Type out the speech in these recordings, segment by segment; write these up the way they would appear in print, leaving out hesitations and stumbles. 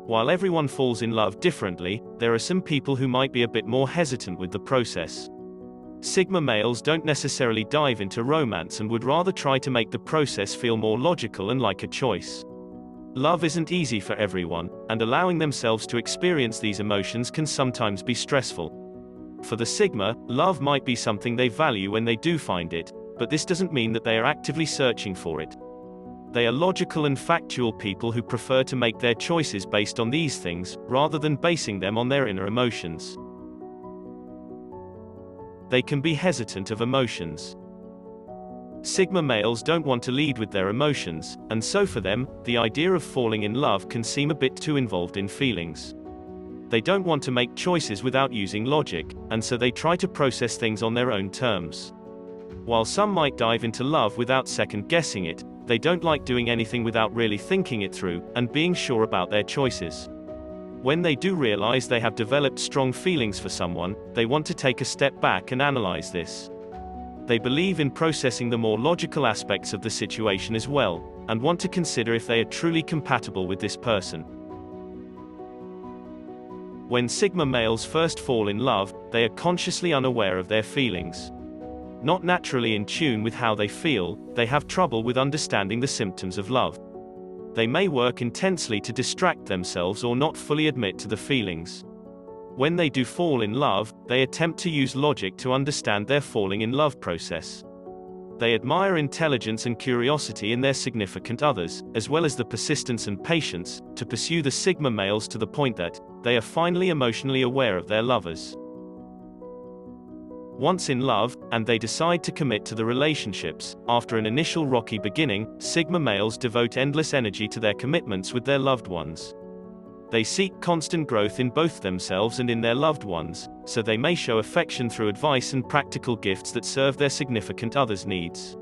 While everyone falls in love differently, there are some people who might be a bit more hesitant with the process. Sigma males don't necessarily dive into romance and would rather try to make the process feel more logical and like a choice. Love isn't easy for everyone, and allowing themselves to experience these emotions can sometimes be stressful. For the Sigma, love might be something they value when they do find it, but this doesn't mean that they are actively searching for it. They are logical and factual people who prefer to make their choices based on these things, rather than basing them on their inner emotions. They can be hesitant of emotions. Sigma males don't want to lead with their emotions, and so for them, the idea of falling in love can seem a bit too involved in feelings. They don't want to make choices without using logic, and so they try to process things on their own terms. While some might dive into love without second-guessing it, they don't like doing anything without really thinking it through, and being sure about their choices. When they do realize they have developed strong feelings for someone, they want to take a step back and analyze this. They believe in processing the more logical aspects of the situation as well, and want to consider if they are truly compatible with this person. When Sigma males first fall in love, they are consciously unaware of their feelings. Not naturally in tune with how they feel, they have trouble with understanding the symptoms of love. They may work intensely to distract themselves or not fully admit to the feelings. When they do fall in love, they attempt to use logic to understand their falling in love process. They admire intelligence and curiosity in their significant others, as well as the persistence and patience to pursue the Sigma males to the point that they are finally emotionally aware of their lovers. Once in love, and they decide to commit to the relationships, after an initial rocky beginning, Sigma males devote endless energy to their commitments with their loved ones. They seek constant growth in both themselves and in their loved ones, so they may show affection through advice and practical gifts that serve their significant other's needs.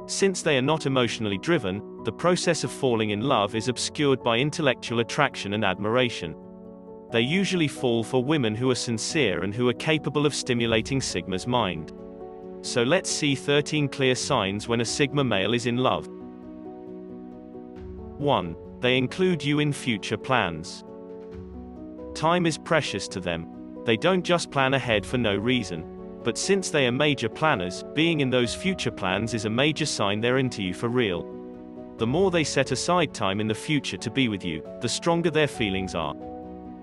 Since they are not emotionally driven, the process of falling in love is obscured by intellectual attraction and admiration. They usually fall for women who are sincere and who are capable of stimulating Sigma's mind. So let's see 13 clear signs when a Sigma male is in love. 1. They include you in future plans. Time is precious to them. They don't just plan ahead for no reason. But since they are major planners, being in those future plans is a major sign they're into you for real. The more they set aside time in the future to be with you, the stronger their feelings are.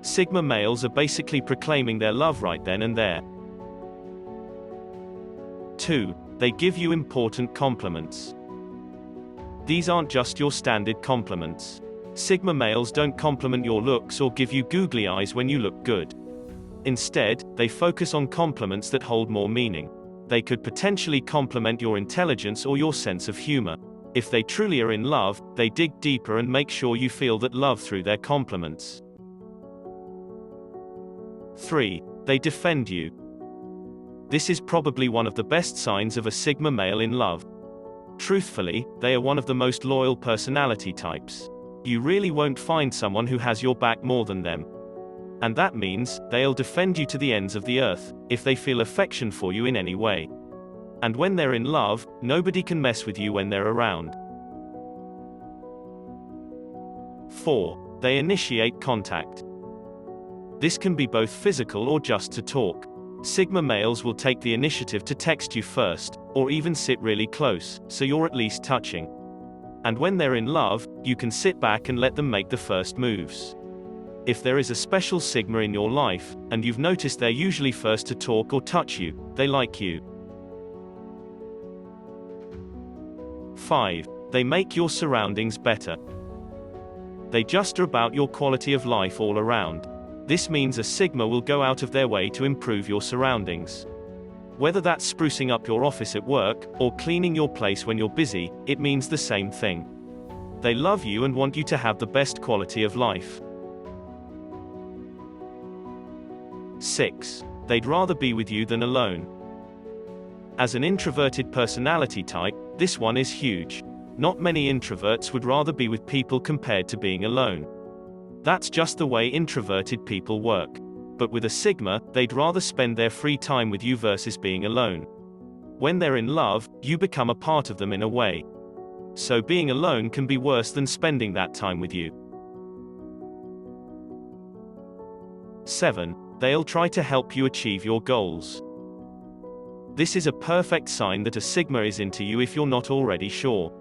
Sigma males are basically proclaiming their love right then and there. 2. They give you important compliments. These aren't just your standard compliments. Sigma males don't compliment your looks or give you googly eyes when you look good. Instead, they focus on compliments that hold more meaning. They could potentially compliment your intelligence or your sense of humor. If they truly are in love, they dig deeper and make sure you feel that love through their compliments. 3. They defend you. This is probably one of the best signs of a Sigma male in love. Truthfully, they are one of the most loyal personality types. You really won't find someone who has your back more than them. And that means, they'll defend you to the ends of the earth, if they feel affection for you in any way. And when they're in love, nobody can mess with you when they're around. 4. They initiate contact. This can be both physical or just to talk. Sigma males will take the initiative to text you first, or even sit really close, so you're at least touching. And when they're in love, you can sit back and let them make the first moves. If there is a special Sigma in your life, and you've noticed they're usually first to talk or touch you, they like you. 5. They make your surroundings better. They just are about your quality of life all around. This means a Sigma will go out of their way to improve your surroundings. Whether that's sprucing up your office at work, or cleaning your place when you're busy, it means the same thing. They love you and want you to have the best quality of life. 6. They'd rather be with you than alone. As an introverted personality type, this one is huge. Not many introverts would rather be with people compared to being alone. That's just the way introverted people work. But with a Sigma, they'd rather spend their free time with you versus being alone. When they're in love, you become a part of them in a way. So being alone can be worse than spending that time with you. 7. They'll try to help you achieve your goals. This is a perfect sign that a Sigma is into you if you're not already sure.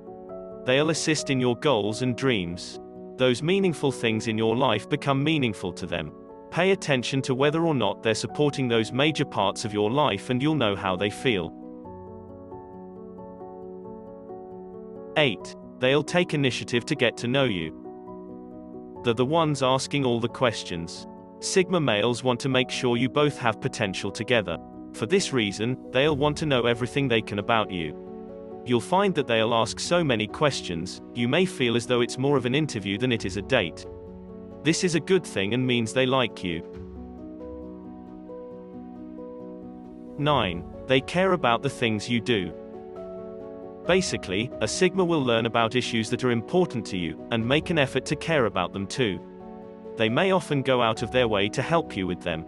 They'll assist in your goals and dreams. Those meaningful things in your life become meaningful to them. Pay attention to whether or not they're supporting those major parts of your life, and you'll know how they feel. 8. They'll take initiative to get to know you. They're the ones asking all the questions. Sigma males want to make sure you both have potential together. For this reason, they'll want to know everything they can about you. You'll find that they'll ask so many questions, you may feel as though it's more of an interview than it is a date. This is a good thing and means they like you. 9. They care about the things you do. Basically, a Sigma will learn about issues that are important to you, and make an effort to care about them too. They may often go out of their way to help you with them.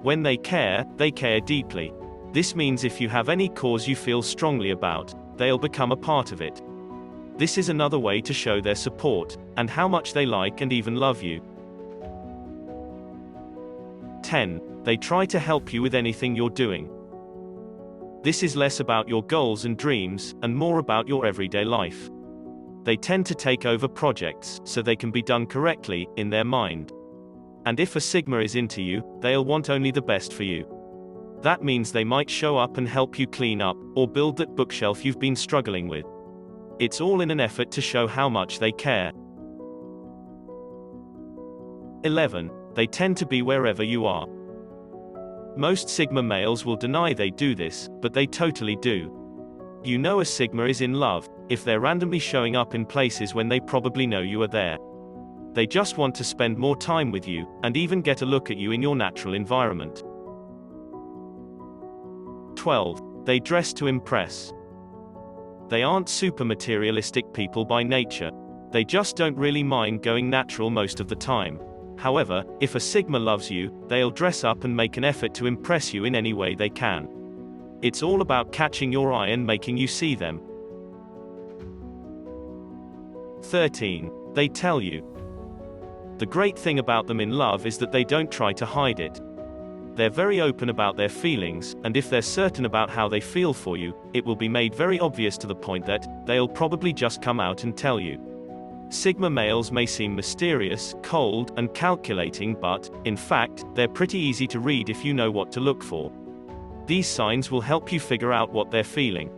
When they care deeply. This means if you have any cause you feel strongly about, they'll become a part of it. This is another way to show their support, and how much they like and even love you. 10. They try to help you with anything you're doing. This is less about your goals and dreams, and more about your everyday life. They tend to take over projects, so they can be done correctly, in their mind. And if a Sigma is into you, they'll want only the best for you. That means they might show up and help you clean up, or build that bookshelf you've been struggling with. It's all in an effort to show how much they care. 11. They tend to be wherever you are. Most Sigma males will deny they do this, but they totally do. You know a Sigma is in love if they're randomly showing up in places when they probably know you are there. They just want to spend more time with you, and even get a look at you in your natural environment. 12. They dress to impress. They aren't super materialistic people by nature. They just don't really mind going natural most of the time. However, if a Sigma loves you, they'll dress up and make an effort to impress you in any way they can. It's all about catching your eye and making you see them. 13. They tell you. The great thing about them in love is that they don't try to hide it. They're very open about their feelings, and if they're certain about how they feel for you, it will be made very obvious to the point that they'll probably just come out and tell you. Sigma males may seem mysterious, cold, and calculating, but, in fact, they're pretty easy to read if you know what to look for. These signs will help you figure out what they're feeling.